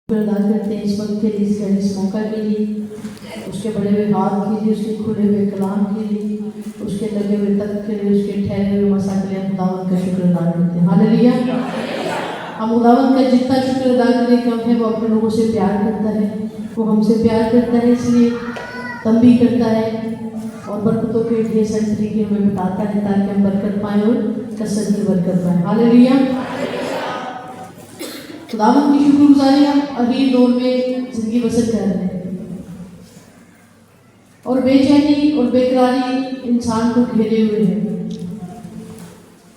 ادا کرتے ہیں اس وقت کے لیے، اس موقع کے لیے، اس کے بڑے ہوئے ہاتھ کے لیے، اس کے کھلے ہوئے کلام کے لیے، اس کے لگے ہوئے تخت کے لیے، اس کے ٹھہرے ہوئے مسا کے لیے خداوند کا شکر ادا کرتے ہیں۔ ہاللیلویا۔ ہم خداوند کا جتنا شکر ادا کریں کم ہے۔ وہ اپنے لوگوں سے پیار کرتا ہے، وہ ہم سے پیار کرتا ہے، اس لیے تنبیہ کرتا ہے اور برکتوں کے ڈھیر سارے طریقے ہمیں بتاتا ہے تاکہ ہم برکت پائیں اور کثرت کی برکت پائیں۔ ہاللیلویا۔ خداوند کی شکر گزاری ہم ابھی دور میں زندگی بسر کر رہے ہیں، اور بے چینی اور بے قراری انسان کو گھیرے ہوئے ہے۔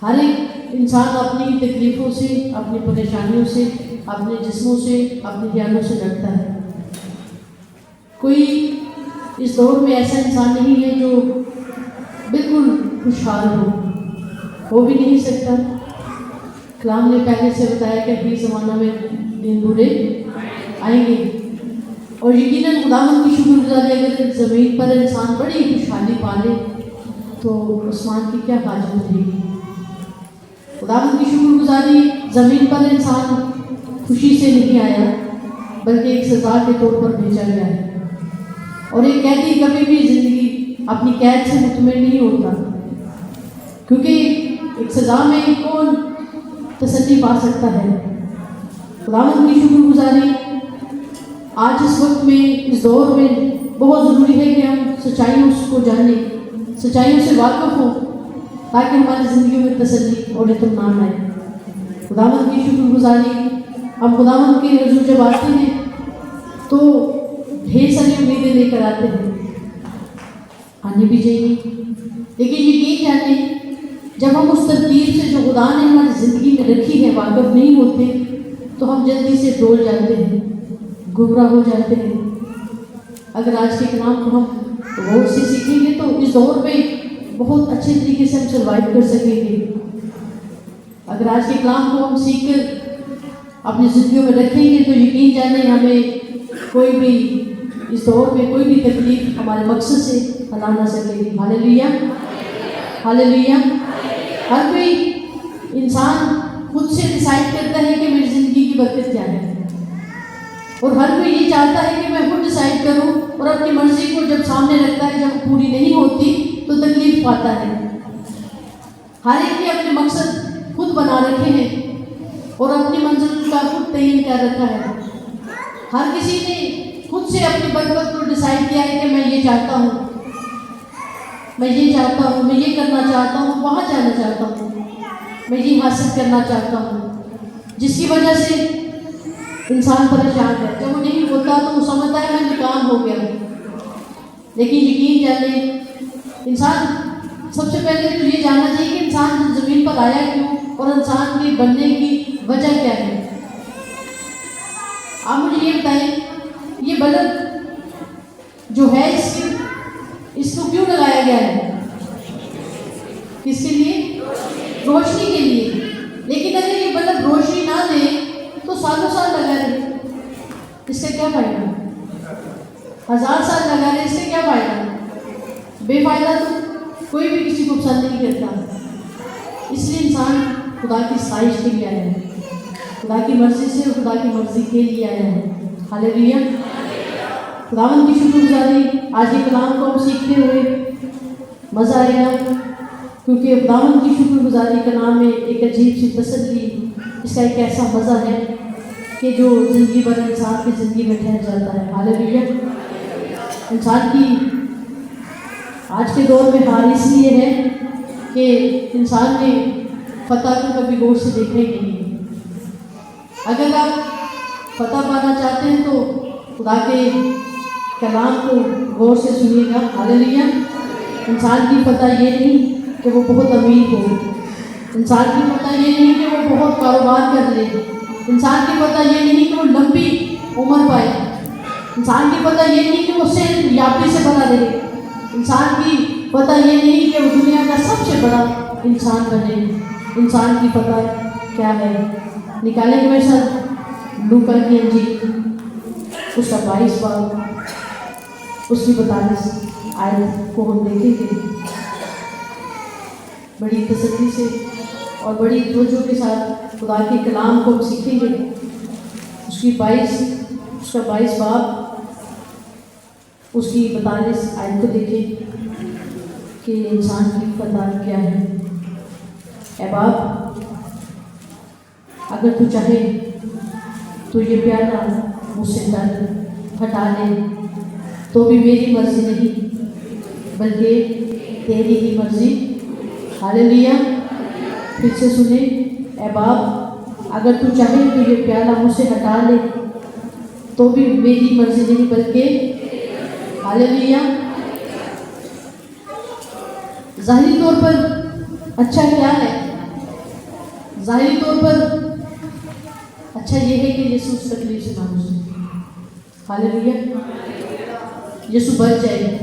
ہر ایک انسان اپنی تکلیفوں سے، اپنی پریشانیوں سے، اپنے جسموں سے، اپنے خیالوں سے لڑتا ہے۔ کوئی اس دور میں ایسا انسان نہیں ہے جو بالکل خوشحال ہو بھی نہیں سکتا۔ کلام نے پہلے سے بتایا کہ ابھی زمانہ میں دن برے آئیں گے، اور یقیناً خداوند کی شکر گزاری اگر زمین پر انسان بڑی خوشحالی پالے تو آسمان کی کیا حاجت رہے گی۔ خداوند کی شکر گزاری زمین پر انسان خوشی سے نہیں آیا بلکہ ایک سزا کے طور پر بھیجا گیا ہے، اور ایک قیدی کبھی بھی زندگی اپنی قید سے مطمئن نہیں ہوتا، کیونکہ ایک سزا میں کون تسلی پا سکتا ہے۔ خداوند کی شکر گزاری آج اس وقت میں، اس دور میں بہت ضروری ہے کہ ہم سچائیوں کو جانیں، سچائیوں سے واقف ہوں تاکہ ہماری زندگیوں میں تسلی اور اطمینان آئے۔ خداوند کی شکر گزاری ہم خداوند کے حضور جب آتے ہیں تو ڈھیر ساری امیدیں لے کر آتے ہیں، آنے بھی چاہیے، لیکن یقین جانیں جب ہم اس ترتیب سے جو خدا نے ہماری زندگی میں رکھی ہے واقف نہیں ہوتے تو ہم جلدی سے ڈول جاتے ہیں، گمراہ ہو جاتے ہیں۔ اگر آج کے کلام کو ہم غور سے سیکھیں گے تو اس دور میں بہت اچھے طریقے سے ہم سروائیو کر سکیں گے۔ اگر آج کے کلام کو ہم سیکھ کر اپنی زندگیوں میں رکھیں گے تو یقین جانیں ہمیں کوئی بھی اس دور میں کوئی بھی تکلیف ہمارے مقصد سے ہلا نہ سکے گی۔ ہاللیلویا، ہاللیلویا۔ ہر کوئی انسان خود سے ڈیسائیڈ کرتا ہے کہ میری زندگی کی برکت کیا ہے، اور ہر کوئی یہ چاہتا ہے کہ میں خود ڈیسائیڈ کروں، اور اپنی مرضی کو جب سامنے رکھتا ہے جب پوری نہیں ہوتی تو تکلیف پاتا ہے۔ ہر ایک نے اپنے مقصد خود بنا رکھے ہیں اور اپنی منزل کا خود تعین کر رکھا ہے۔ ہر کسی نے خود سے اپنی برکت کو ڈیسائیڈ کیا ہے کہ میں یہ چاہتا ہوں، میں یہ چاہتا ہوں، میں یہ کرنا چاہتا ہوں، وہاں جانا چاہتا ہوں، میں یہ حاصل کرنا چاہتا ہوں، جس کی وجہ سے انسان پریشان ہے۔ جب وہ نہیں ہوتا تو وہ سمجھتا ہے میں ناکام ہو گیا، لیکن یقین جانیں انسان سب سے پہلے تو یہ جاننا چاہیے کہ انسان زمین پر آیا کیوں اور انسان کے بننے کی وجہ کیا ہے۔ آپ مجھے یہ بتائیں یہ بلب جو ہے اس کو کیوں لگایا گیا ہے؟ کس کے لیے؟ روشنی کے لیے۔ لیکن اگر یہ بلب روشنی نہ دے تو سالوں سال لگا رہے، اس سے کیا فائدہ؟ 1000 سال لگا رہے، اس سے کیا فائدہ؟ بے فائدہ۔ تو کوئی بھی کسی کو پسند نہیں کرتا، اس لیے انسان خدا کی سائش کے لیے آیا ہے، خدا کی مرضی سے اور خدا کی مرضی کے لیے آیا ہے۔ ہاللیلویا۔ خداوند کی شکر گزاری آج کے کلام کو ہم سیکھتے ہوئے مزہ آئے گا، کیونکہ خداوند کی شکر گزاری کا نام میں ایک عجیب سی تسلی، اس کا ایک ایسا مزہ ہے کہ جو زندگی بھر انسان کی زندگی میں ٹھہر جاتا ہے۔ ہاللیلویا۔ انسان کی آج کے دور میں حال اس لیے ہے کہ انسان نے فتح کو کبھی غور سے دیکھا ہی نہیں۔ اگر آپ فتح پانا چاہتے ہیں تو خدا کے کلام کو غور سے سنیے گا۔ ہاللیلویا۔ انسان کی فتح یہ نہیں کہ وہ بہت امیر ہو، انسان کی فتح یہ نہیں کہ وہ بہت کاروبار کر لے، انسان کی فتح یہ نہیں کہ وہ لمبی عمر پائے، انسان کی فتح یہ نہیں کہ وہ صحت یابی سے بنا رہے، انسان کی فتح یہ نہیں کہ وہ دنیا کا سب سے بڑا انسان بنے۔ انسان کی فتح کیا ہے؟ نکالیں گے میرے ساتھ لوکا کی انجیل، اس کا 22 باب، اس کی 42 آیت کو ہم دیکھیں گے بڑی تسلی سے اور بڑی توجہ کے ساتھ۔ خدا کے کلام کو ہم سیکھیں گے، اس کا 22 باب اس کی 42 آیت کو دیکھیں کہ انسان کی فتح کیا ہے۔ اے باپ، اگر تو چاہے تو یہ پیالہ مجھ سے ہٹا لے، تو بھی میری مرضی نہیں بلکہ تیری ہی مرضی۔ ہاللیلویا۔ پھر سے سنیں، اے باپ، اگر تو چاہے تو یہ پیالہ مجھ سے ہٹا لے، تو بھی میری مرضی نہیں بلکہ ہاللیلویا۔ ظاہری طور پر اچھا کیا ہے؟ ظاہری طور پر اچھا یہ ہے کہ یسوع اس تکلیف سے محفوظ ہے۔ ہاللیلویا۔ یسوع بچ جائے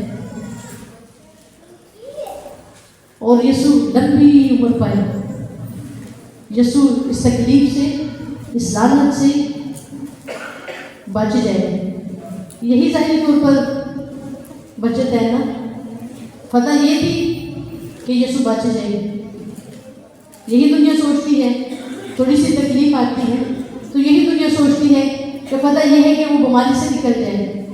اور یسوع لمبی عمر پائے، یسوع اس تکلیف سے، اس لعنت سے بچ جائے۔ یہی ظاہری طور پر بچت ہے نا۔ فتح یہ تھی کہ یسوع بچ جائے۔ یہی دنیا سوچتی ہے، تھوڑی سی تکلیف آتی ہے تو یہی دنیا سوچتی ہے کہ فتح یہ ہے کہ وہ بیماری سے نکل جائے،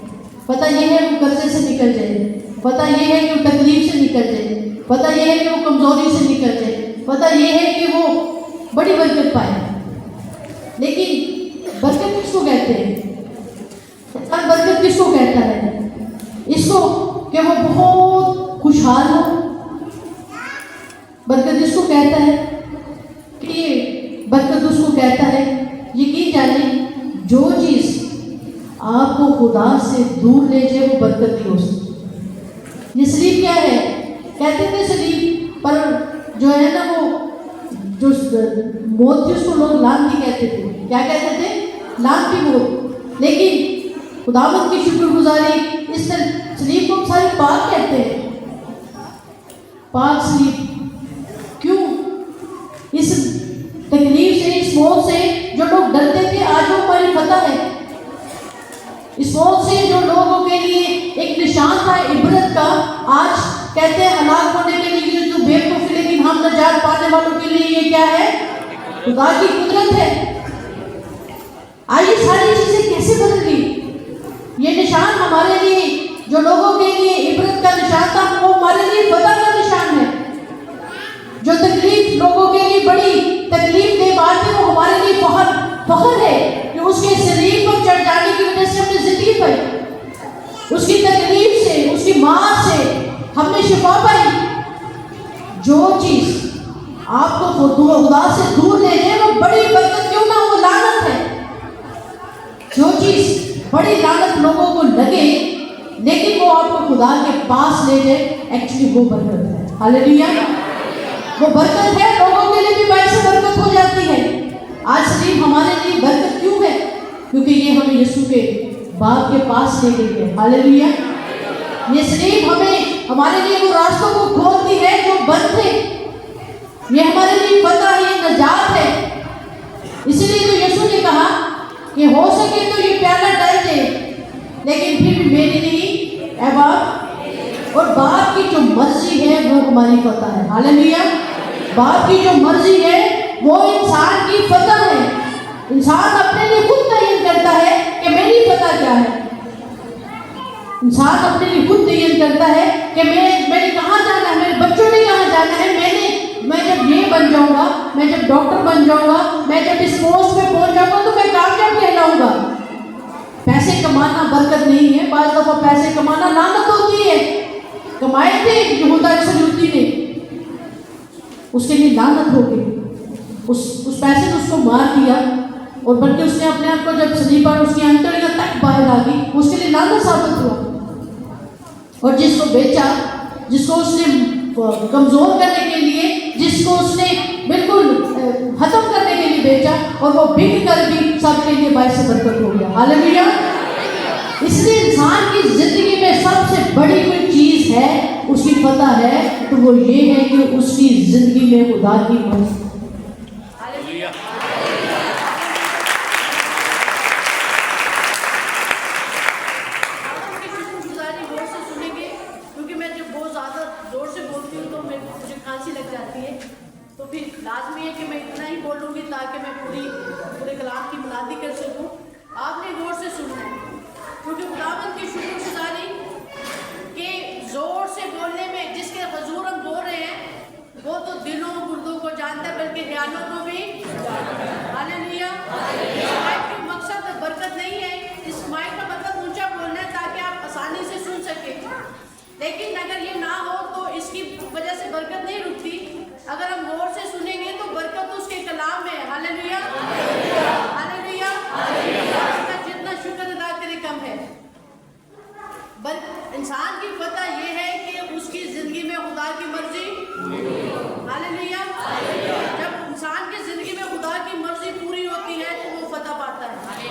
فتح یہ ہے وہ قرضے سے نکل جائے، فتح یہ ہے کہ وہ تکلیف سے نکل جائے، فتح یہ ہے کہ وہ کمزوری سے نکل جائے، فتح یہ ہے کہ وہ بڑی برکت پائے۔ لیکن برکت کس کو کہتے ہیں؟ برکت کس کو کہتا ہے؟ اس کو کہ وہ بہت خوشحال ہو۔ برکت اس کو کہتا ہے کہ برکت اس کو کہتا ہے، یقین جانیں جو چیز آپ کو خدا سے دور لے جائے وہ برکت نہیں ہو سکتی۔ یہ سلیب کیا ہے؟ کہتے تھے سلیب پر جو ہے نا وہ جو موت تھی اس کو لوگ لعنتی کہتے تھے۔ کیا کہتے تھے؟ لعنتی موت۔ لیکن خداوند کی شکر گزاری اس سلیب کو سارے پاک کہتے ہیں، پاک سلیب۔ کیوں؟ اس تکلیف سے، اس موت سے جو لوگ ڈرتے تھے آج وہ ہماری فتح ہے۔ اس موت سے جو لوگوں کے لیے ایک نشان تھا عبرت کا، آج کہتے ہیں ہلاک ہونے کے لیے تو بیوقوفی، لیکن ہم نجات پانے والوں کے لیے یہ کیا ہے؟ خدا کی قدرت ہے۔ آج یہ ساری چیزیں کیسے بدل گئی؟ یہ نشان ہمارے لیے، جو لوگوں کے لیے عبرت کا نشان تھا، وہ ہمارے لیے فتح کا نشان ہے۔ جو تکلیف لوگوں کے لیے بڑی تکلیف دہ بات ہے، وہ ہمارے لیے فخر ہے کہ اس کے سلیب پر چڑھ جانے کی وجہ سے ہم نے زندگی پائی، اس کی تکلیف سے، اس کی مار سے ہم نے شفا پائی۔ جو چیز آپ کو خدا سے دور لے جائے وہ بڑی برکت کیوں نہ وہ لعنت ہے۔ جو چیز بڑی لعنت لوگوں کو لگے لیکن وہ آپ کو خدا کے پاس لے جائے، ایکچولی وہ برکت ہے۔ ہاللیلویا۔ وہ برکت ہے، لوگوں کے لیے بھی باعث برکت ہو جاتی ہے۔ آج سلیب ہمارے لیے برکت کیوں ہے؟ کیونکہ یہ ہمیں یسوع کے باپ کے پاس لے گئی ہے۔ ہاللیلویا۔ یہ سلیب ہمارے لیے وہ راستوں کو کھولتی ہے جو بند تھے۔ یہ ہمارے لیے فتح، یہ نجات ہے۔ اسی لیے تو یسوع نے کہا کہ ہو سکے تو یہ پیالہ ٹل جائے، لیکن پھر بھی میری نہیں اے باپ، اور باپ کی جو مرضی ہے وہ ہماری فتح ہے۔ ہاللیلویا۔ باپ کی جو مرضی ہے وہ انسان کی فتح ہے۔ انسان اپنے لیے خود تعین کرتا ہے کہ میری فتح کیا ہے۔ انسان اپنے لیے خود تعین کرتا ہے کہ میں نے کہاں جانا ہے، میرے بچوں نے کہاں جانا ہے، میں جب یہ بن جاؤں گا، میں جب ڈاکٹر بن جاؤں گا، میں جب اس پوسٹ پہ پہنچ جاؤں گا تو میں کامیاب کہلاؤں گا۔ پیسے کمانا برکت نہیں ہے، بعض دفعہ پیسے کمانا لعنت ہوتی ہے۔ کمائے تھے یہودا اسکریوتی نے، اس کے لیے لعنت ہو گئی۔ اس پیسے نے اس کو مار دیا، اور بلکہ اس نے اپنے آپ کو جب صلیب پر اس کی انتڑیاں تک باہر آ گئی، اس کے لیے لعنت ثابت ہوا۔ اور جس کو بیچا، جس کو اس نے کمزور کرنے کے لیے، جس کو اس نے بالکل ختم کرنے کے لیے بیچا، اور وہ بک کر بھی سب کے لیے باعث برکت ہو گیا۔ ہاللیلویا۔ اس لیے انسان کی زندگی میں سب سے بڑی کوئی چیز ہے، اس کی فتح ہے، تو وہ یہ ہے کہ اس کی زندگی میں خدا کی مرضی۔ تو پھر لازمی ہے کہ میں اتنا ہی بولوں گی تاکہ میں پورے کلام کی منادی کر سکوں۔ انسان کی فتح یہ ہے کہ اس کی زندگی میں خدا کی مرضی ہاللیلویا جب انسان کی زندگی میں خدا کی مرضی پوری ہوتی ہے تو وہ فتح پاتا ہے.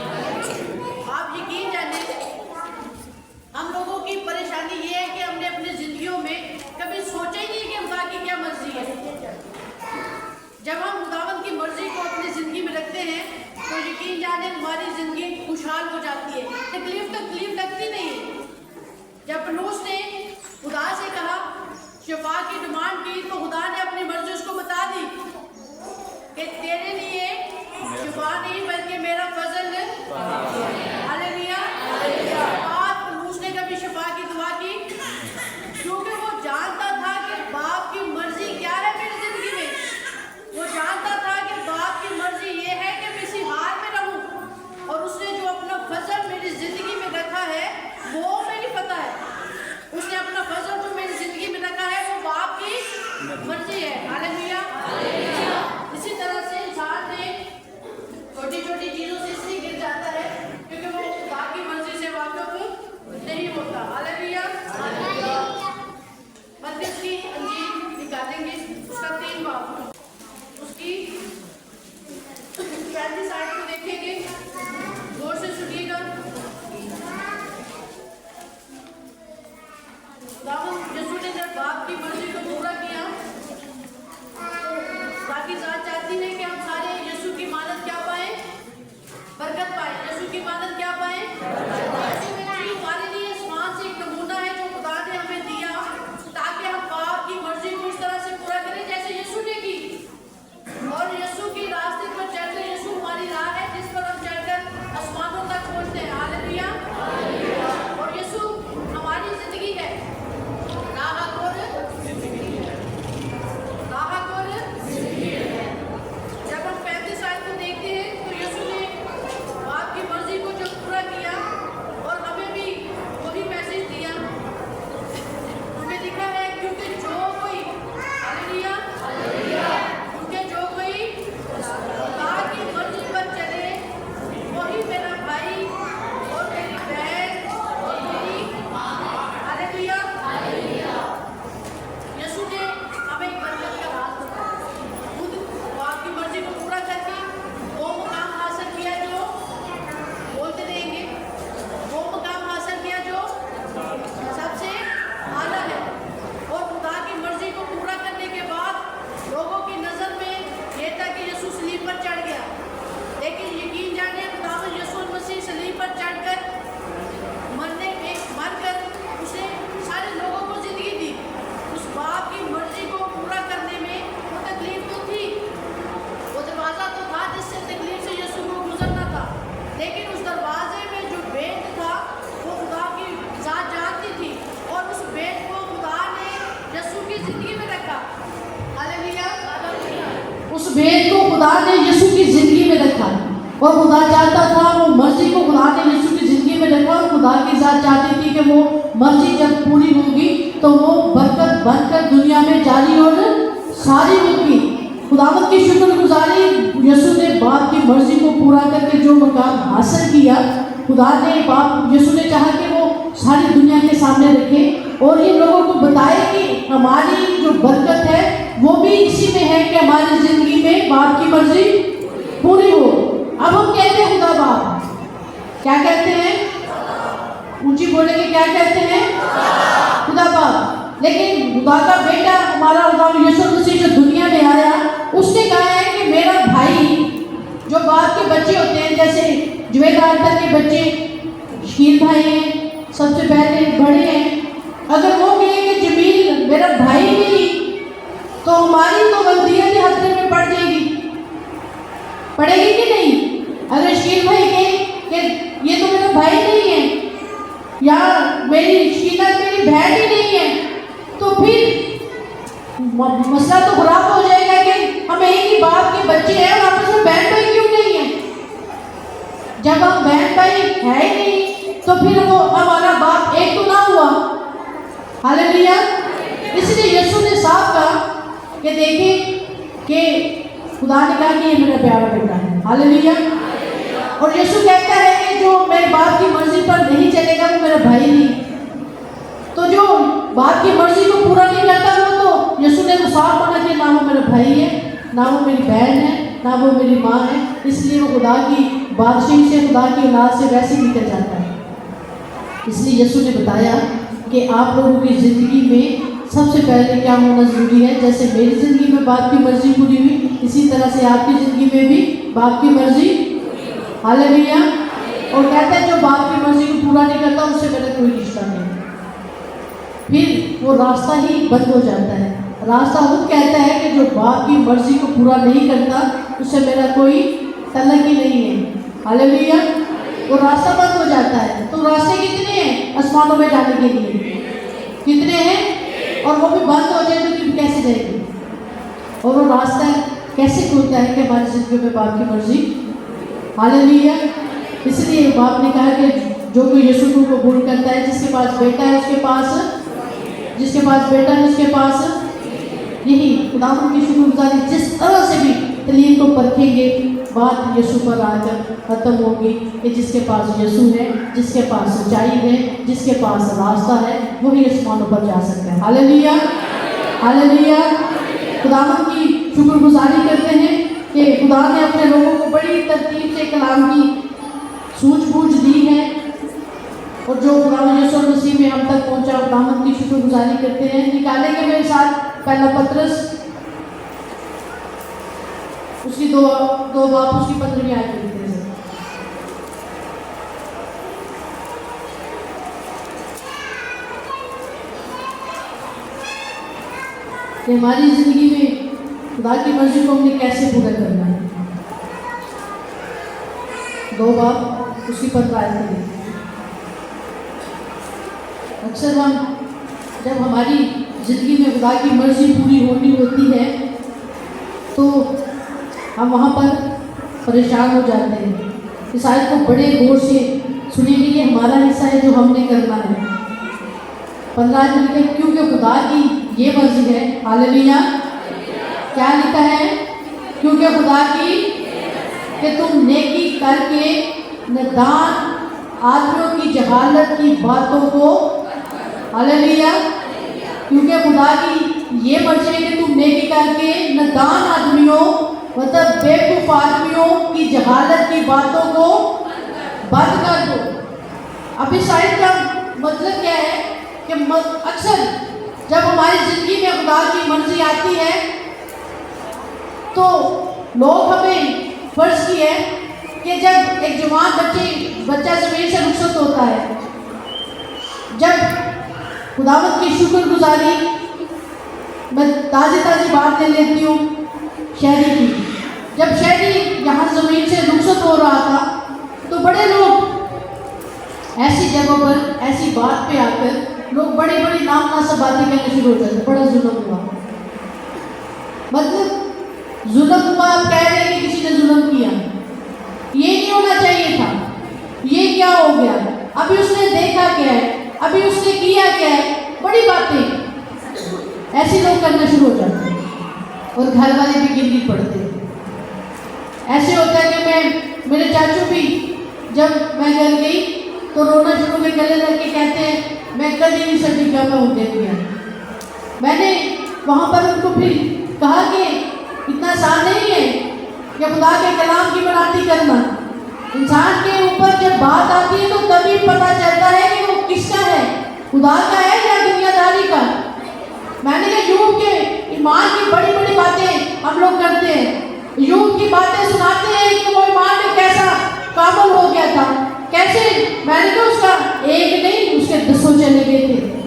آپ یقین جانیں ہم لوگوں کی پریشانی یہ ہے کہ ہم نے اپنی زندگیوں میں کبھی سوچا ہی نہیں کہ خدا کی کیا مرضی ہے. جب ہم خداوند کی مرضی کو اپنی زندگی میں رکھتے ہیں تو یقین جانیں ہماری زندگی خوشحال ہو جاتی ہے, تکلیف لگتی نہیں ہے. جب پولس نے خدا سے کہا شفا کی ڈیمانڈ کی تو خدا نے اپنی مرضی اس کو بتا دی کہ تیرے لیے شفا نہیں بلکہ میرا فضل ہاللیلویا. بعد پولس نے کبھی شفا کی دعا کی کیونکہ وہ جانتا تھا کہ باپ کی مرضی کیا ہے میری زندگی میں. وہ جانتا تھا کہ باپ کی مرضی یہ ہے کہ میں اسی حال میں رہوں اور اس نے جو اپنا فضل میری زندگی میں رکھا ہے وہ میری فتح ہے. اس نے اپنا فضل جو میری زندگی میں رکھا ہے وہ باپ کی مرضی ہے. ہاللیلویا. اسی طرح سے انسان نے چھوٹی چھوٹی چیزوں سے اس لیے گر جاتا ہے کیونکہ وہ خدا کی مرضی سے واقف نہیں ہوتا. ہاللیلویا. متیس کی انجیل نکالیں گے اس کا 3 باب اس کی 35 آیت کو دیکھیں گے, غور سے سنیے گا. خداوند یسوع نے جب باپ کی مرضی کو پورا کیا تو باقی ذات چاہتی ہے کہ ہم سارے یسوع کی مانت کیا پائیں, برکت پائیں. یسوع کی مانت کیا پائیں, ہمارے لیے آسمان سے ایک نمونہ ہے جو خدا نے ہمیں دیا تاکہ ہم باپ کی مرضی کو اس طرح سے پورا کریں جیسے یسوع نے کی. اور یسوع کی راستے پر چل کر یسوع ہماری راہ ہے جس پر ہم چل کر آسمانوں تک پہنچتے ہیں. ہاللیلویا. اور یسوع ہماری زندگی ہے, راہ اور جب ہم 35 آیت کو دیکھتے ہیں تو یسوع نے باپ کی مرضی کو جو پورا کیا اور ہمیں بھی وہی میسج دیا. اس میں لکھا ہے کیونکہ جو کوئی ہاللیلویا کیونکہ جو کوئی خدا کی مرضی پر چلے وہی میرا بھائی اور میری بہن اور میری ہاللیلویا. یسوع نے ہمیں ایک برکت کا راز بتایا, خود باپ کی مرضی کو پورا کر کے وہ مقام حاصل کیا جو بولتے رہیں گے, وہ مقام حاصل کیا جو سب سے اعلیٰ ہے. اور خدا کی مرضی کو پورا کرنے کے بعد لوگوں کی نظر میں یہ تھا کہ یسوع صلیب پر چڑھ گیا, لیکن یقین جانیں خداوند یسوع مسیح صلیب پر چڑھ کر مر کر اس نے سارے لوگوں کو زندگی دی. اس باپ کی مرضی کو پورا کرنے میں وہ تکلیف تو تھی, وہ دروازہ تو تھا جس سے تکلیف سے یسوع کو گزرنا تھا, لیکن اس دروازے میں جو بیت تھا وہ خدا کی ذات جانتی تھی اور اس بیت کو خدا نے یسوع کی زندگی میں رکھا. ہاللیلویا. اس بیت کو خدا نے یسوع کی زندگی میں رکھا اور خدا چاہتا تھا وہ مرضی کو خدا نے یسوع کی زندگی میں رکھا اور خدا کی ذات چاہتی تھی کہ وہ مرضی جب پوری ہوگی تو وہ برکت بن کر دنیا میں جاری اور ساری ہوگی. خداوند کی شکر گزاری یسوع نے باپ کی مرضی کو پورا کر کے جو مقام حاصل کیا خدا نے باپ یسوع نے چاہا کہ وہ ساری دنیا کے سامنے رکھے اور یہ لوگوں کو بتائے کہ ہماری جو برکت ہے وہ بھی اسی میں ہے کہ ہماری زندگی میں باپ کی مرضی پوری ہو. اب ہم کہتے ہیں خدا باپ, کیا کہتے ہیں, اونچی بولیں گے کیا کہتے ہیں, خدا باپ. لیکن خدا کا بیٹا ہمارا خدا یسوع مسیح جو دنیا میں آیا اس نے کہا ہے کہ میرا بھائی جو باپ کے بچے ہوتے ہیں جیسے جوید آرتر کے بچے شکیل بھائی ہیں, سب سے پہلے بڑے ہیں, اگر وہ کہیں کہ جمیل میرا بھائی نہیں تو ہماری تو غلطیاں بھی خطرے میں پڑ جائے گی, پڑے گی کہ نہیں. اگر شکیل بھائی کہیں کہ یہ تو میرا بھائی نہیں ہے یا میری شکیلہ میری بہن ہی نہیں ہے تو پھر مسئلہ تو خراب ہو جائے گا کہ ہم ایک ہی باپ کے بچے ہیں اور آپس میں بہن بھائی کیوں نہیں ہیں. جب ہم بہن بھائی ہے ہی نہیں تو پھر وہ ہمارا باپ ایک تو نہ ہوا. ہاللیلویا. اس لیے یسوع نے صاف کہا کہ دیکھیں کہ خدا نے کہا کہ یہ میرا پیارا بیٹا ہے. ہاللیلویا. اور یسوع کہتا ہے کہ جو میرے باپ کی مرضی پر نہیں چلے گا وہ میرا بھائی نہیں. بھائی ہے، نہ وہ میری بہن ہے، نہ وہ میری ماں ہے، اس لیے وہ خدا کی بادشاہی سے، خدا کی اولاد سے ویسے نکل جاتا ہے۔ اس لیے یسوع نے بتایا کہ آپ لوگوں کی زندگی میں سب سے پہلے کیا ہونا ضروری ہے، جیسے میری زندگی میں باپ کی مرضی پوری ہوئی، اسی طرح سے آپ کی زندگی میں بھی باپ کی مرضی، ہاللیلویا۔ اور کہتا ہے جو باپ کی مرضی کو پورا نہیں کرتا اس سے میرا کوئی رشتہ نہیں، پھر وہ راستہ ہی بند ہو جاتا ہے۔ راستہ خود کہتا ہے کہ جو باپ کی مرضی کو پورا نہیں کرتا اس سے میرا کوئی تعلق ہی نہیں ہے، ہاللیلویا۔ وہ راستہ بند ہو جاتا ہے۔ تو راستے کتنے ہیں آسمانوں میں جانے کے لیے؟ کتنے ہیں؟ اور وہ بھی بند ہو جائے تو پھر کیسے جائے گی؟ اور وہ راستہ کیسے کھلتا ہے کہ ہماری زندگی میں باپ کی مرضی، ہاللیلویا۔ اس لیے باپ نے کہا کہ جو کوئی یسوع کو قبول کرتا ہے، جس کے پاس بیٹا ہے اس کے پاس، جس کے پاس بیٹا ہے اس کے پاس، یہی خداوند کی شکر گزاری جس طرح سے بھی تعلیم کو پرکھیں گے بات یسوع پر آ کر ختم ہوگی کہ جس کے پاس یسوع ہے، جس کے پاس سچائی ہے، جس کے پاس راستہ ہے، وہی آسمانوں پر جا سکتا ہے، ہاللیلویا ہاللیلویا۔ خداوند کی شکر گزاری کرتے ہیں کہ خدا نے اپنے لوگوں کو بڑی ترتیب سے کلام کی سوجھ بوجھ دی ہے، اور جو خداوند یسوع مسیح میں ہم تک پہنچا، خداوند کی شکر گزاری کرتے ہیں۔ نکالیں گے میرے ساتھ پہلا پطرس اس کی دو باب اس کی 15ویں آیت لکھتے ہیں۔ کہ ہماری زندگی میں خدا کی مرضی کو ہم نے کیسے پورا کرنا ہے۔ 2 باب اس کی 15 آیت لکھتے ہیں۔ اکثر ہم جب ہماری زندگی میں خدا کی مرضی پوری ہونی ہوتی ہے تو ہم وہاں پر پریشان ہو جاتے ہیں۔ اس آیت کو بڑے غور سے سنیں گے، یہ ہمارا حصہ ہے جو ہم نے کرنا ہے۔ 15 آیت میں لکھا ہے کیونکہ خدا کی یہ مرضی ہے، ہاللیلویا۔ کیا لکھا ہے؟ کیونکہ خدا کی کہ تم نیکی کر کے نادان آدمیوں کی جہالت کی باتوں کو، ہاللیلویا۔ کیونکہ خدا کی یہ مرضی ہے کہ تم نیکی کر کے نادان آدمیوں، مطلب بیوقوف آدمیوں کی جہالت کی باتوں کو بند کر دو۔ اب اس آیت کا مطلب کیا ہے کہ اکثر جب ہماری زندگی میں خدا کی مرضی آتی ہے تو لوگ ہمیں فرض کی ہے کہ جب ایک جوان بچہ زمین سے رخصت ہوتا ہے، جب خداوند کی شکر گزاری، میں تازی بات لے لیتی ہوں شہری کی، جب شہری یہاں زمین سے رخصت ہو رہا تھا تو بڑے لوگ ایسی جگہوں پر ایسی بات پہ آ کر لوگ بڑی نامناسب باتیں کہنے شروع ہو جاتے، بڑا ظلم ہوا، مطلب ظلم ہوا، آپ کہہ رہے ہیں کہ کسی نے ظلم کیا، یہ نہیں ہونا چاہیے تھا، یہ کیا ہو گیا، ابھی اس نے دیکھا کیا ہے، ابھی اس نے کیا کیا ہے، بڑی باتیں ایسے لوگ کرنا شروع ہو جاتے ہیں، اور گھر والے بھی گرگی پڑتے ہیں۔ ایسے ہوتا ہے کہ میرے چاچو بھی جب میں گھر گئی تو رونا شروع میں گلے لگ کے کہتے ہیں میں کبھی نہیں سکتی کیا میں ان دیکھ گیا۔ میں نے وہاں پر ان کو پھر کہا کہ اتنا آسان نہیں ہے کہ خدا کے کلام کی بڑھاتی کرنا، انسان کے اوپر جب بات آتی ہے تو تبھی پتہ چلتا ہے کہ وہ کس کا ہے، خدا کا ہے یا دنیا داری کا۔ میں نے کہا یوب کے ایمان کی بڑی باتیں ہم لوگ کرتے ہیں، یوب کی باتیں سناتے ہیں کہ وہ ایمان میں کیسا کامل ہو گیا تھا، کیسے، میں نے کہا اس کا ایک نہیں اس کے 10 چلے گئے تھے،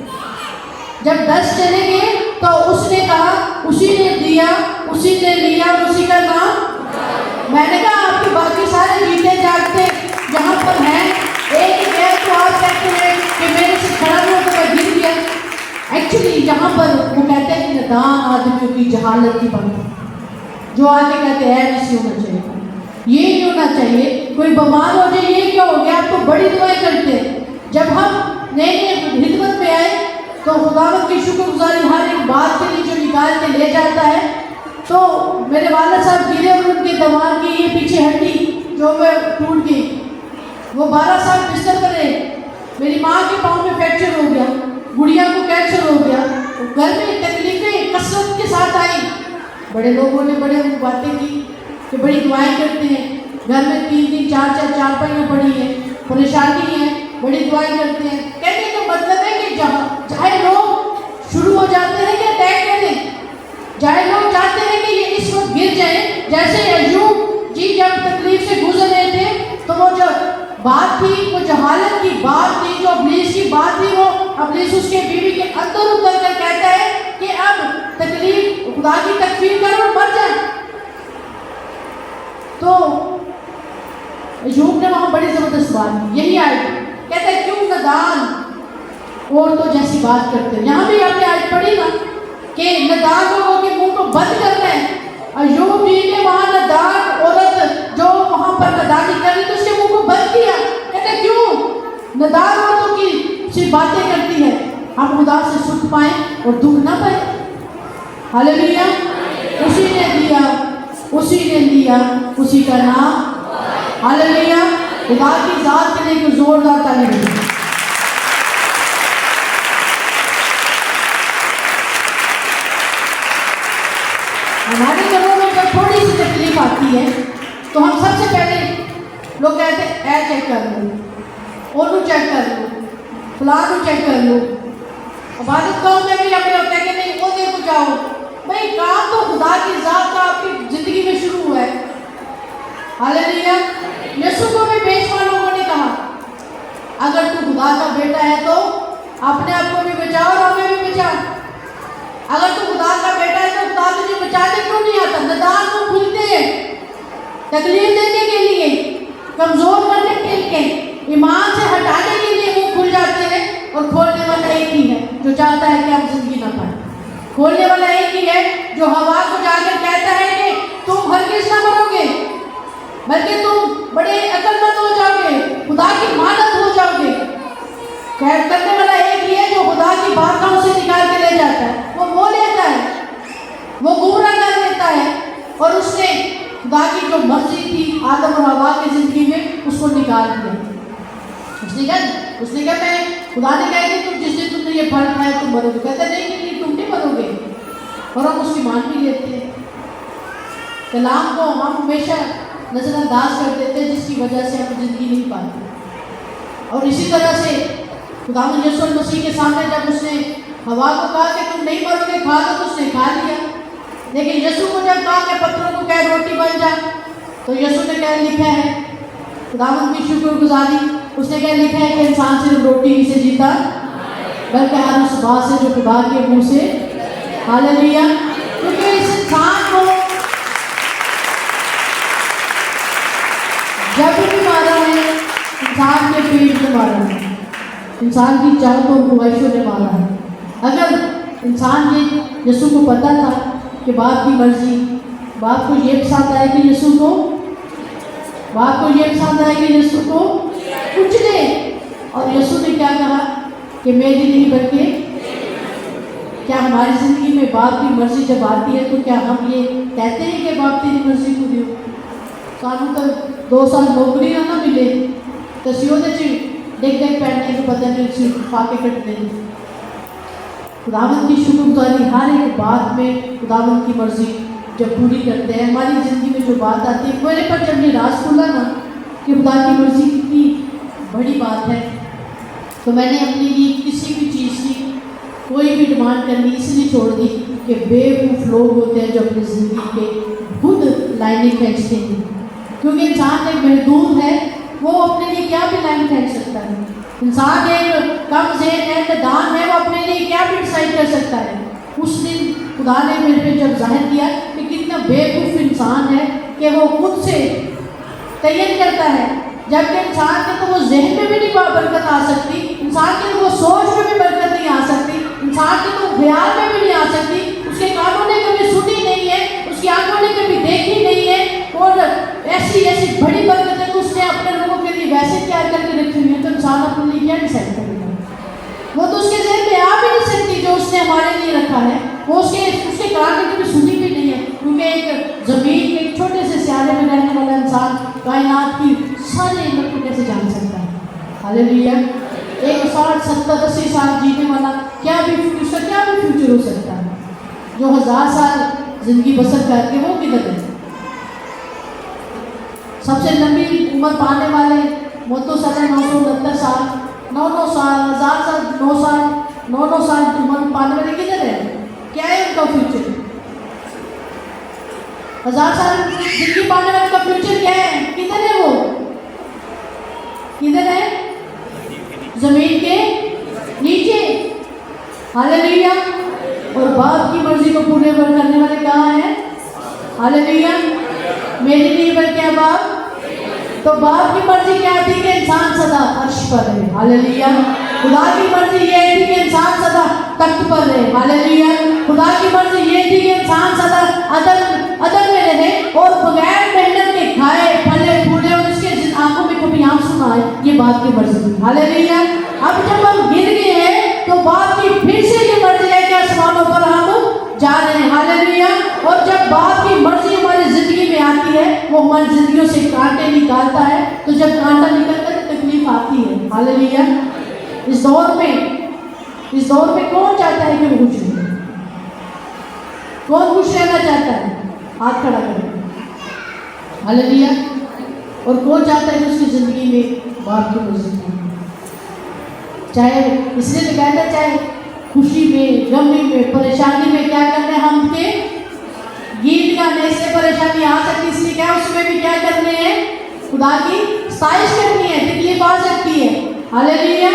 جب 10 چلے گئے تو اس نے کہا اسی نے دیا اسی نے لیا اسی کا نام۔ میں نے کہا آپ کے باقی سارے جیتے جاگتے جہاں پر ہیں، ایک ہی گیا تو آپ کہتے ہیں کہ میرے سے کھڑا ہوا تو میں گر گیا۔ ایکچولی جہاں پر وہ کہتے ہیں کہ نادان آدمیوں کی جہالت کی بات، جو آگے کہتے ہیں ایسے ہونا چاہیے، یہ نہیں ہونا چاہیے، کوئی بیمار ہو جائے یہ کیا ہو گیا، آپ تو بڑی دعائیں کرتے ہیں۔ جب ہم نئے خدمت میں آئے تو خداوند کی شکر گزاری ہر ایک بات کے لیے جو نکال کے لے جاتا ہے، تو میرے والد صاحب گرے اور ان کے دماغ کی یہ پیچھے ہڈی جو میں ٹوٹ گئی، وہ 12 سال بستر پر رہے، میری ماں کے پاؤں میں فریکچر ہو گیا، گڑیا کو کینسر ہو گیا، گھر میں تکلیفیں کثرت کے ساتھ آئی، بڑے لوگوں نے بڑے باتیں کی کہ بڑی دعائیں کرتے ہیں، گھر میں 3 چارپائیاں پڑی ہیں، پریشانی ہے، بڑی دعائیں کرتے ہیں. کہنے کا مطلب ہے کہ چاہے لوگ شروع ہو جاتے ہیں کہ اٹیک کریں، چاہے لوگ چاہتے ہیں کہ یہ اس وقت گر جائیں. جیسے ایوب جی جب تکلیف سے گزر رہے تھے تو وہ جو بات تھی، وہ جہالت کی بات تھی، جو ابلیس کی بات تھی، وہ ابلیس اس کے بیوی کے اندر اتر کر کہتا ہے کہ اب تکلیف خدا کی تکفیر کرو اور مر جائیں. تو ایوب نے وہاں بڑی زبردست بات کی، یہی آئی کہتا ہے کیوں ندان عورتوں جیسی بات کرتے ہیں. یہاں بھی آپ نے آیت پڑھی نا کہ ندان لوگوں کے منہ کو بند کرنا ہے. ایوب جی نے وہاں ندان عورت جو وہاں پر ندانی کر رہی تو اس کے منہ کو بند کیا. کہتے ہیں کیوں ندان عورتوں کی صرف باتیں کرتی ہے، ہم خدا سے سکھ پائیں اور دکھ نہ پائیں. ہاللیلویا. اسی نے دیا، اسی نے لیا، اسی کا نام ہاللیلویا. خدا کی ذات کے لیے کوئی زوردار تالی بجائیں. ہمارے گھروں میں جب تھوڑی سی تکلیف آتی ہے تو ہم سب سے پہلے لوگ کہتے ہیں اے چیک کر لو، اونو چیک کر لو، فلانو چیک کر لو. عبادت گاؤں میں بھی ہمیں ہوتا ہے کہ نہیں وہ دیکھو جاؤ. بھائی کام تو خدا کی ذات کا آپ کی زندگی میں شروع ہوا ہے. ہاللیلویا. یسوع کو بھی بے شمار لوگوں نے کہا اگر تو خدا کا بیٹا ہے تو اپنے آپ کو بھی بچا اور ہمیں بھی بچا. اگر تو خدا کا بیٹا ہے تو خدا تجھے بچانے کیوں نہیں آتا؟ ندان کو کھلتے ہیں تکلیف دینے کے لیے، کمزور کرنے کے لیے، ایمان سے ہٹانے کے لیے وہ کھل جاتے ہیں. اور کھولنے والا ایک ہی ہے جو چاہتا ہے کہ ہم زندگی نہ پائیں. کھولنے والا ایک ہی ہے جو ہوا کو جا کر کہتا ہے کہ تم ہرگز نہ مرو گے بلکہ تم بڑے عقل مند ہو جاؤ گے، خدا کی مانت ہو جاؤ گے. کرنے والا ایک ہی ہے جو خدا کی باتوں سے نکال کے لے جاتا ہے. وہ لیتا ہے، وہ گمراہ کر دیتا ہے. اور اس نے خدا کی جو مرضی تھی آدم اور حوا کی زندگی میں اس کو نکال دیا. اس نے کہا میں خدا نے کہا کہ تم جس دن تم نے یہ پھل کھایا تم مرو گے. کہتا نہیں نہیں تم نہیں مرو گے. اور ہم اس کی مان بھی لیتے ہیں. کلام کو ہم ہمیشہ نظر انداز کر دیتے ہیں جس کی وجہ سے ہم زندگی نہیں پاتے. اور اسی طرح سے خداوند یسوع مسیح کے سامنے جب اس نے ہوا کو کہا کہ تم نہیں مرو گے کھا لو تو اس نے کھا لیا. لیکن یسوع کو جب کہا کہ پتھروں کو کہہ روٹی بن جا تو یسوع نے کہہ لکھا ہے خداوند کی شکر گزاری، اس نے کہہ لکھا ہے کہ انسان صرف روٹی ہی سے جیتا بلکہ ہر اس بات سے جو خدا کے منہ سے. ہاللیلویا. کیونکہ اس انسان کو جب بھی مارا ہے انسان کے پیٹ میں مارا ہے، انسان کی چاہتوں اور خواہشوں نے مارا ہے. اگر انسان یہ یسوع کو پتہ تھا کہ باپ کی مرضی، باپ کو یہ پسند آئے کہ یسوع کو کچھ دے. اور یسوع نے کیا کہا کہ میری نہیں بلکہ کیا ہماری زندگی میں باپ کی مرضی جب آتی ہے تو کیا ہم یہ کہتے ہیں کہ باپ تیری مرضی پوری ہو؟ سانوں تو 2 سال نوکری نہ ملے تو سیودے دیکھ پہننے کو پتہ نہیں صرف فاقے کٹنے. خداوند کی شکر گزاری ہر ایک بات میں خداوند کی مرضی جب پوری کرتے ہیں. ہماری زندگی میں جو بات آتی ہے میرے پر جب یہ راز کھلا نا کہ خدا کی مرضی کتنی بڑی بات ہے تو میں نے اپنے لیے کسی بھی چیز کی کوئی بھی ڈیمانڈ کرنی اس لیے چھوڑ دی کہ بیوقوف لوگ ہوتے ہیں جو اپنی زندگی کے خود لائنیں کھینچتے ہیں. کیونکہ انسان ایک محدود ہے، وہ اپنے لیے کیا بھی لائن کھینچ سکتا ہے. انسان ایک کم ذہن ہے، دان ہے، وہ اپنے لیے کیا بھی ڈیسائڈ کر سکتا ہے. اس دن خدا نے میرے پہ جب ظاہر کیا کہ کتنا بیوقوف انسان ہے کہ وہ خود سے تعین کرتا ہے، جبکہ انسان کے تو وہ ذہن میں بھی نہیں برکت آ سکتی، انسان کے تو وہ سوچ میں بھی برکت نہیں آ سکتی، انسان کے تو خیال میں بھی نہیں آ سکتی. اس کے کانوں نے کبھی سنی نہیں ہے، اس کی آنکھوں نے کبھی دیکھی نہیں ہے. اور ایسی بڑی برکتیں تو اس نے اپنے لوگوں کے لیے ویسے تیار کر کے رکھی ہوئی ہیں. تو انسان اپنے لیے کیا ڈیسائڈ کرے گا؟ وہ تو اس کے ذہن میں آ بھی نہیں سکتی جو اس نے ہمارے لیے رکھا ہے. وہ اس کے کان نے کبھی سنی بھی نہیں ہے. کیونکہ ایک زمین کے ایک چھوٹے سے سیارے میں رہنے والا انسان کائنات کی ساری علمت کو کیسے جان سکتا ہے؟ ہاللیلویا. 60 70 80 سال جینے والا کیا بھی فیوچر ہو سکتا ہے. جو 1000 سال زندگی بسر کر کے وہ کدھر ہے؟ سب سے لمبی عمر پانے والے موتو سال 969 سال، 9 سال، 1000 سال، 9 سال، 9 سال عمر پانے والے کدھر ہے؟ کیا ہے ان کا فیوچر؟ 1000 سال زندگی پانے والے کا فیوچر کیا ہے؟ کدھر ہے وہ؟ کدھر ہے؟ زمین کے نیچے۔ ہاللیلویا۔ اور باپ کی مرضی کو پورے کرنے والے کہاں ہیں؟ ہاللیلویا۔ میری نہیں بلکہ باپ، تو باپ کی مرضی کیا تھی کہ انسان سدا عرش پر رہے۔ ہاللیلویا۔ خدا کی مرضی یہ تھی کہ انسان سدا تخت پر رہے۔ ہاللیلویا۔ خدا کی مرضی یہ تھی کہ انسان سدا عدن میں رہے اور بغیر محنت کے کھائے پھلے پھولے اور اس کے آنکھوں میں کبھی آنسو نہ آئے۔ یہ باپ کی مرضی تھی۔ ہاللیلویا۔ اب جب ہم گر گئے ہیں تو باپ کی پھر سے یہ مرضی ہے کہ آسمانوں پر ہم جا رہے ہیں۔ ہاللیلویا۔ اور جب باپ کی مرضی ہماری زندگی میں آتی ہے وہ ہماری زندگیوں سے کانٹے نکالتا ہے، تو جب کانٹا نکلتا ہے تو تکلیف آتی ہے۔ ہاللیلویا۔ اس دور میں کون چاہتا ہے کہ وہ خوش ہو؟ کون خوش رہنا چاہتا ہے؟ ہاتھ کھڑا کریں۔ ہاللیلویا۔ اور کون چاہتا ہے کہ اس کی زندگی میں باپ کی مرضی ہو؟ چاہے اس لیے تو کہتا ہے چاہے خوشی میں، غمی میں، پریشانی میں کیا کرنا ہے ہم کے گیت گانے سے پریشانی آ سکتی، اس لیے کیا اس میں بھی کیا کرنے ہیں؟ خدا کی ستائش کرنی ہے۔ تکلیف آ سکتی ہے۔ ہاللیلویا۔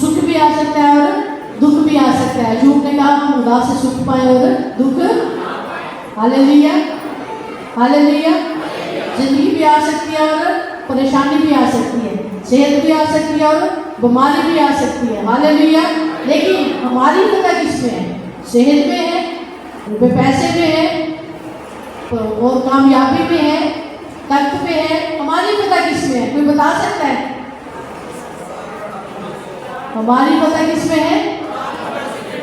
سکھ بھی آ سکتا ہے اور دکھ بھی آ سکتا ہے۔ یوب نے کہا ہم خدا سے سکھ پائے اور دکھ۔ ہاللیلویا۔ ہاللیلویا۔ زندگی بھی آ سکتی ہے اور پریشانی بھی آ سکتی ہے، صحت بھی آ سکتی ہے اور بیماری بھی آ سکتی ہے۔ ہاللیلویا۔ لیکن ہماری فتح کس میں ہے؟ صحت میں ہے، روپے پیسے میں ہے اور کامیابی میں ہے، تخت میں ہے۔ ہماری فتح کس میں ہے؟ کوئی بتا سکتا ہے؟ ہماری فتح کس میں ہے؟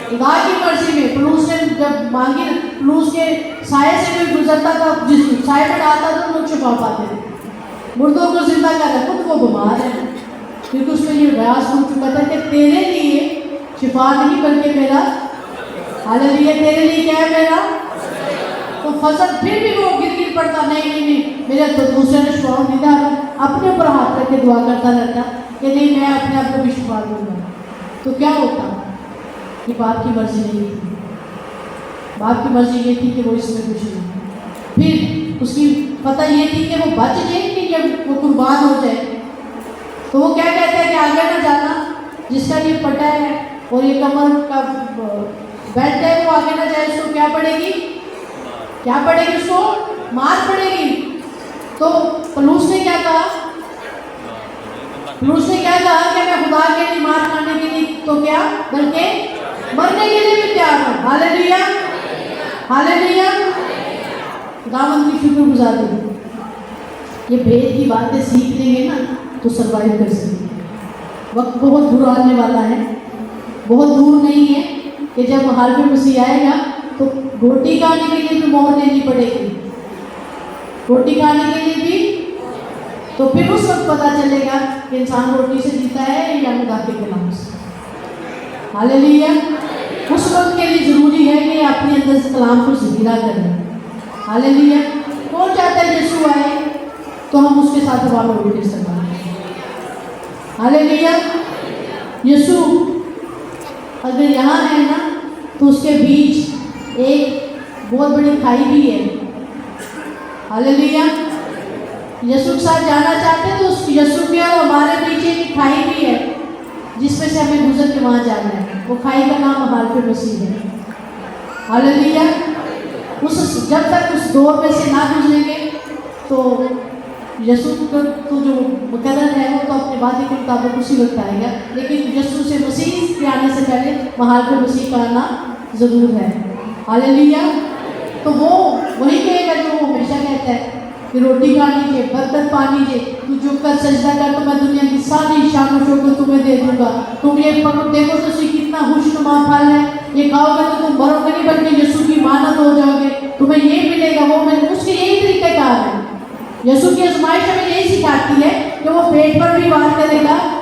خدا کی مرضی میں۔ پلوس نے جب مانگی، پلوس کے سائے سے کوئی گزرتا تھا، جس سائے پر آتا تھا لوگ چھپا پاتے تھے۔ مردوں کو زندہ کر رہا، خود وہ بیمار ہے، کیونکہ اس میں یہ بیاس ہو چکا تھا کہ تیرے لیے شفا نہیں بلکہ میرا۔ ہاللیلویا۔ تیرے لیے کیا ہے؟ میرا۔ تو فصل پھر بھی وہ گر پڑتا، نہیں میرا تو دوسرے نے شفا نہیں تھا، اپنے اوپر ہاتھ رکھ کے دعا کرتا رہتا کہ نہیں میں اپنے آپ کو بھی شفا دوں گا۔ تو کیا ہوتا کہ باپ کی مرضی نہیں تھی۔ باپ کی مرضی یہ تھی کہ وہ اس میں خوش ہو، پھر اس کی پتہ یہ تھی کہ وہ بچ جائے کہ جب وہ قربان ہو جائے۔ تو وہ کیا کہتا ہے کہ آگے نہ جانا، جس کا یہ پٹا ہے اور یہ کمر کا بیلٹ ہے وہ آگے نہ جائے، اس کو کیا پڑے گی؟ کیا پڑے گی؟ اس کو مار پڑے گی۔ تو پلوس نے کیا کہا؟ پلوس نے کیا کہا کہ میں خدا کے لیے مار کھانے کے لیے تو کیا بلکہ مرنے کے لیے بھی تیار ہوں۔ ہاللیلویا۔ ہاللیلویا۔ خداوند کی شکر گزاری۔ یہ بھید کی باتیں سیکھ لیں گے نا تو سروائیو کر سکیں گے۔ وقت بہت برا آنے والا ہے، بہت دور نہیں ہے کہ جب حضرت مسیح آئے گا تو روٹی کھانے کے لیے بھی مہر لینی پڑے گی۔ روٹی کھانے کے لیے بھی، تو پھر اس وقت پتہ چلے گا کہ انسان روٹی سے جیتا ہے یا خدا کے کلام سے۔ ہاللیلویا۔ اس وقت کے لیے ضروری ہے کہ اپنے اندر اس کلام کو ذخیرہ کریں۔ ہاللیلویا۔ کون چاہتا ہے یسوع آئے تو ہم اس کے ساتھ ہوا میں اڑ کے سکیں۔ ہاللیلویا۔ یسوع اگر یہاں ہے نا تو اس کے بیچ ایک بہت بڑی کھائی بھی ہے۔ ہاللیلویا۔ یسوع کے ساتھ جانا چاہتے ہیں تو اس یسوع کے اور ہمارے بیچ ایک کھائی بھی ہے جس میں سے ہمیں گزر کے وہاں جانا ہے۔ وہ کھائی کا نام حضرت مسیح ہے۔ ہاللیلویا۔ جب تک اس دور میں سے نہ گزریں گے تو یسوع کو تو جو مقرر ہے وہ تو اپنے وعدے کے مطابق اسی وقت آئے گا، لیکن یسوع سے مسیح کے آنے سے پہلے حضرت مسیح کا آنا ضرور ہے۔ ہاللیلویا۔ تو وہ وہی کہے گا جو وہ ہمیشہ کہتا ہے کہ روٹی کھا لیجیے، برکت پا لیجیے، تو جھک کر سجدہ کر تو میں دنیا کی ساری شان و شوکت تمہیں دے دوں گا۔ تم یہ پکڑ دیکھو تو اسی کتنا خوشنما پھل ہے، یہ کھاؤ گے تو تم مرو گے نہیں بلکہ یسوع کی مانند ہو جاؤ گے، تمہیں یہ ملے گا وہ ملے۔ اس کے یہی طریقہ کار ہے۔ یسوع کی آزمائش ہمیں یہی سکھاتی ہے کہ وہ پیٹ پر بھی وار کرے گا،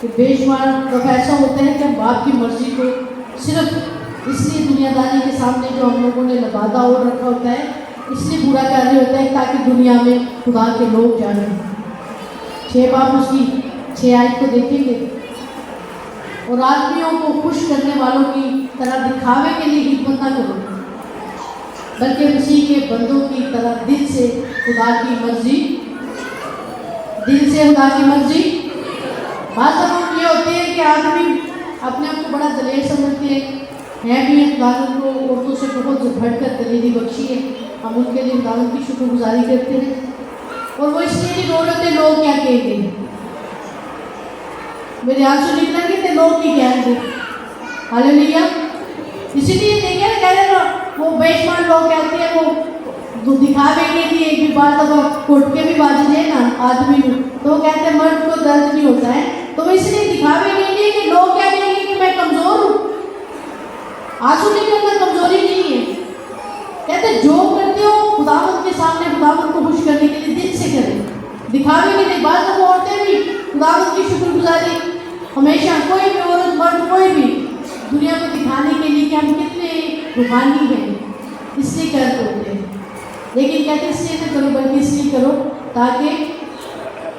کہ بے شمار دفعہ ایسا ہوتا ہے کہ ہم باپ کی مرضی کو صرف اس لیے دنیا داری کے سامنے جو ہم لوگوں نے لبادہ اوڑھ رکھا ہوتا ہے اس لیے پورا کر رہے ہوتا ہے تاکہ دنیا میں خدا کے لوگ جانیں. 6 باپ اس کی 6 آیت کو دیکھیں گے. اور آدمیوں کو خوش کرنے والوں کی طرح دکھاوے کے لیے خدمت نہ کرو بلکہ مسیح کے بندوں کی طرح دل سے خدا کی مرضی بعض دفعہ یہ ہوتے ہیں کہ آدمی اپنے آپ کو بڑا دلیر سمجھتے ہیں بھی خداوند کو عورتوں سے بہت بڑھ کر دلیری بخشی ہے. ہم ان کے لیے خداوند کی شکر گزاری کرتے ہیں اور وہ اس لیے نہیں رو رہے تھے لوگ کیا کہیں گے. میرے آنسو نکلیں گے تو لوگ کی کہیں گے. ہاللیلویا. اسی لیے دیکھیں کہہ رہے نا وہ بے شمار لوگ کہتے ہیں وہ دکھاوے کے لیے ایک بھی بات اگر کوٹ کے بھی بازی جائے نا آدمی میں تو وہ کہتے ہیں مرد کو درد نہیں ہوتا ہے تو وہ اس لیے دکھاوے کے لیے کہ لوگ کیا کہیں گے کہ میں کمزور ہوں. آنسو نکلنا کمزوری نہیں ہے. کہتے جو کرتے ہو خداوند کے سامنے خداوند کو خوش کرنے کے لیے دل سے کریں دکھاوے کے لیے. بعض وہ عورتیں بھی خداوند کی شکر گزاری ہمیشہ کوئی بھی عورت مرد کوئی بھی دنیا کو دکھانے کے لیے کہ ہم کتنے روحانی ہیں اس لیے کرتے ہوتے ہیں. لیکن کہتے اس لیے نہ کرو بلکہ اس لیے کرو تاکہ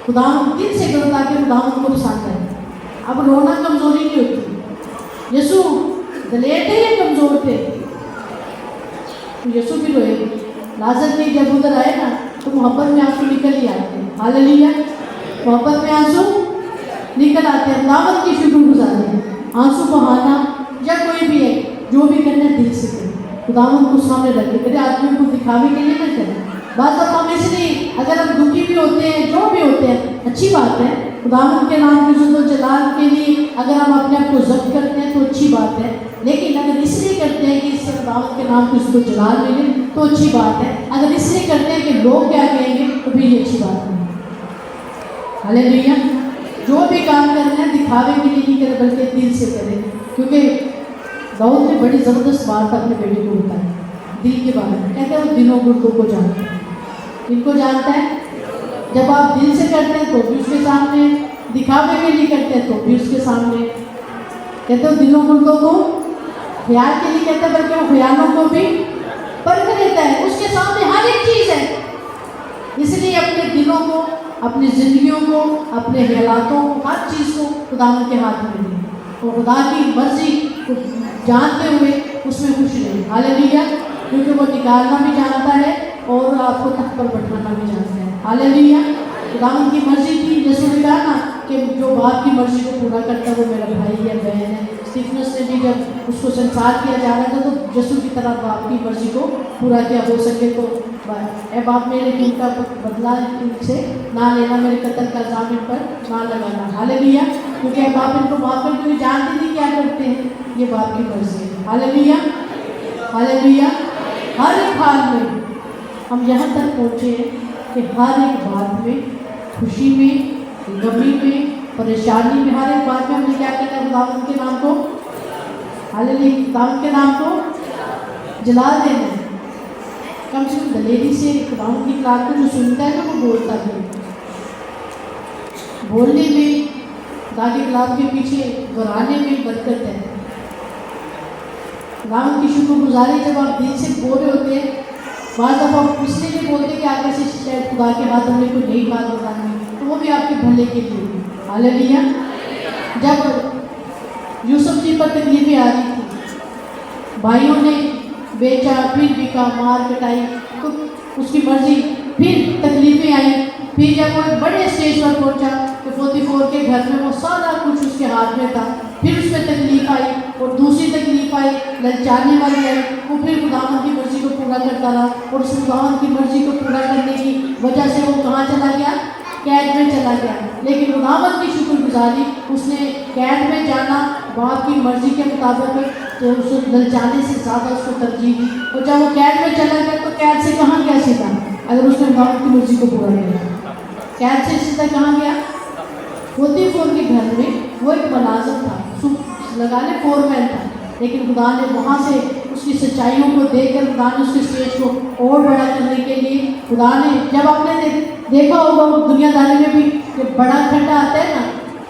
خداوند دل سے کرو تاکہ خداوند کو پسند کرے. اب رونا کمزوری نہیں ہوتی. یسوع دلیر تھے یا کمزور تھے؟ یسوع بھی روئے. لازر بھی جب ادھر آئے نا تو محبت میں آنسو نکل ہی آتے ہیں. ہاللیلویا. محبت میں آنسو نکل آتے ہیں. خداوند کی شکر گزاری آنسو بہانا یا کوئی بھی ہے جو بھی کرنا ہے دل سے کرے خداوند کو سامنے رکھے. میرے آدمی کو دکھاوے کے لیے نہ کریں. بعض دفعہ ہم اس لیے اگر ہم دکھی بھی ہوتے ہیں جو بھی ہوتے ہیں اچھی بات ہے خداوند کے نام کی عزت و جلال کے لیے اگر ہم اپنے آپ کو ضبط کرتے ہیں تو اچھی بات ہے. لیکن اگر اس لیے کرتے ہیں کہ اس سے خداوند کے نام کی عزت و جلال ملے تو اچھی بات ہے. اگر اس لیے کرتے ہیں کہ لوگ کیا کہیں گے تو بھی یہ اچھی بات نہیں. ہاللیلویا. جو بھی کام کرنا ہے دکھاوے کے لیے نہیں کرے بلکہ دل سے کرے. کیونکہ داؤد نے بڑی زبردست بات اپنے بیٹے کو بتائی دل کے بارے میں. کہتے ہیں وہ دلوں گردوں کو جانتا ہے. ان کو جانتا ہے. جب آپ دل سے کرتے ہیں تو بھی اس کے سامنے دکھاوے کے لیے کرتے ہیں تو بھی اس کے سامنے. کہتے ہیں دلوں گردوں کو خیال کے لیے کہتا ہے بلکہ وہ خیالوں کو بھی پرکھ لیتا ہے. اس کے سامنے ہر ایک چیز ہے. اس لیے اپنے دلوں کو اپنی زندگیوں کو اپنے خیالاتوں کو ہر چیز کو خداوند کے ہاتھ میں دیں اور خدا کی مرضی کو جانتے ہوئے اس میں خوش رہیں. ہاللیلویا. کیونکہ وہ نکالنا بھی جانتا ہے اور آپ کو تخت پر بٹھانا بھی جانتا ہے. ہاللیلویا. خداوند کی مرضی تھی جیسے نے کہا نا کہ جو باپ کی مرضی کو پورا کرتا ہے وہ میرا بھائی یا بہن ہے. اسطفنس نے بھی جب اس کو سنسار کیا جا رہا تھا تو یسوع کی طرح باپ کی مرضی کو پورا کیا. ہو سکے تو اے باپ میرے دل کا بدلہ ان سے نہ لینا میرے قتل کا الزام ان پر نہ لگانا. ہاللیلویا. کیونکہ اے باپ ان کو معاف کر کیونکہ جانتے نہیں کیا کرتے ہیں. یہ باپ کی مرضی ہے. ہاللیلویا. ہاللیلویا. ہر ایک حال میں ہم یہاں تک پہنچے ہیں کہ ہر ایک بات میں خوشی میں غمی میں پریشانی میں ہر ایک بات میں ہم نے کیا کرنا ہے خداوند کے نام کو ہاللیلویا خداوند کے نام کو جلال دینا ہے. کم سے کم دلیری سے خداوند کی کلام کو جو سنتا ہے نا وہ بولتا ہے. بولنے میں خدا کی کلام کے پیچھے دہرانے میں برکت ہے. خداوند کی شکر گزاری جب آپ دل سے بول رہے ہوتے ہیں بعض دفعہ اس لیے بھی بولتے کہ آگے سے شاید خدا کے بعد ہم نے کوئی نئی بات بتانی تو وہ بھی آپ کے بھلے کے لیے. ہاللیلویا. جب یوسف جی پر تکلیفیں آ رہی تھی بھائیوں نے بیچا پھر بکا مار کٹائی تو اس کی مرضی پھر تکلیفیں آئی. پھر جب وہ ایک بڑے اسٹیج پر پہنچا تو پوتیفار کے گھر میں وہ سارا کچھ اس کے ہاتھ میں تھا. پھر اس میں تکلیف آئی اور دوسری تکلیف آئی للچانے والی آئی. وہ پھر خداوند کی مرضی کو پورا کرتا رہا اور اس خداوند کی مرضی کو پورا کرنے کی وجہ سے وہ کہاں چلا گیا؟ قید میں چلا گیا. لیکن خداوند کی شکر گزاری اس نے قید میں جانا باپ کی مرضی کے مطابق تو اس کو للچانے سے زیادہ اس کو ترجیح دی. اور جب وہ قید میں چلا گیا تو قید سے کہاں گیا سیدھا؟ اگر اس نے خداوند کی مرضی کو پورا کیا قید سے سیدھا کہاں گیا؟ پوتیفار کے گھر میں وہ ایک ملازم تھا لگانے فور مین تھا. لیکن خدا نے وہاں سے اس کی سچائیوں کو دیکھ کر خدا نے اس کے اسٹیج کو اور بڑا کرنے کے لیے خدا نے جب آپ نے دیکھا ہوگا دنیا داری میں بھی کہ بڑا کھڈا آتا ہے نا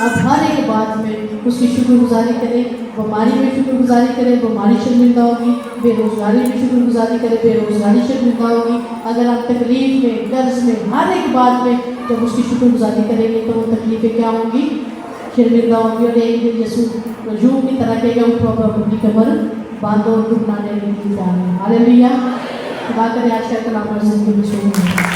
اب ہر ایک بات میں اس کی شکر گزاری کرے. بیماری میں شکر گزاری کرے, بیماری شرمندہ ہوگی. بے روزگاری میں شکر گزاری کرے, بے روزگاری شرمندہ ہوگی. اگر آپ تکلیف میں, قرض میں, ہر ایک بات میں جب اس کی شکر گزاری کریں گے تو وہ تکلیفیں کیا ہوں گی؟ شرمندہ ہوں گی. اور ایک دن یسوع نجوم کی طرح کہے گا اٹھو اب اپنی کمر باندھو اور دکھ نہ لینے کی تیار ہے. ہاللیلویا. خدا کرے آج کا کلام اور زندگی میں شروع ہو.